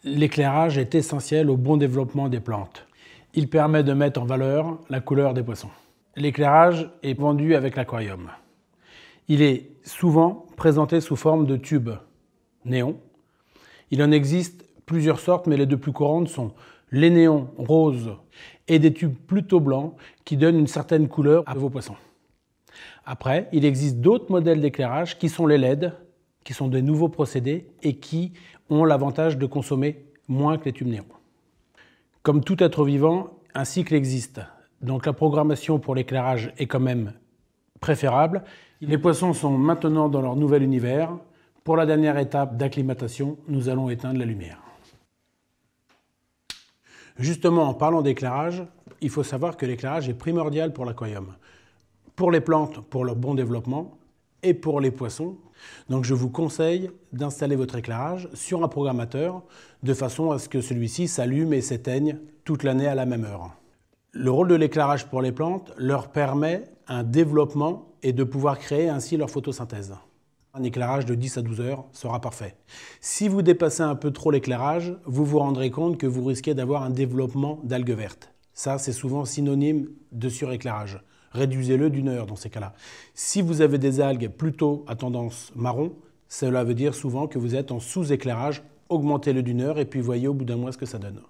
L'éclairage est essentiel au bon développement des plantes. Il permet de mettre en valeur la couleur des poissons. L'éclairage est vendu avec l'aquarium. Il est souvent présenté sous forme de tubes néons. Il en existe plusieurs sortes, mais les deux plus courantes sont les néons roses et des tubes plutôt blancs qui donnent une certaine couleur à vos poissons. Après, il existe d'autres modèles d'éclairage qui sont les LED, qui sont des nouveaux procédés et qui ont l'avantage de consommer moins que les tubes néons. Comme tout être vivant, un cycle existe. Donc la programmation pour l'éclairage est quand même préférable. Les poissons sont maintenant dans leur nouvel univers. Pour la dernière étape d'acclimatation, nous allons éteindre la lumière. Justement, en parlant d'éclairage, il faut savoir que l'éclairage est primordial pour l'aquarium. Pour les plantes, pour leur bon développement, et pour les poissons. Donc je vous conseille d'installer votre éclairage sur un programmateur de façon à ce que celui-ci s'allume et s'éteigne toute l'année à la même heure. Le rôle de l'éclairage pour les plantes leur permet un développement et de pouvoir créer ainsi leur photosynthèse. Un éclairage de 10 à 12 heures sera parfait. Si vous dépassez un peu trop l'éclairage, vous vous rendrez compte que vous risquez d'avoir un développement d'algues vertes. Ça, c'est souvent synonyme de suréclairage. Réduisez-le d'1 heure dans ces cas-là. Si vous avez des algues plutôt à tendance marron, cela veut dire souvent que vous êtes en sous-éclairage. Augmentez-le d'1 heure et puis voyez au bout d'un mois ce que ça donne.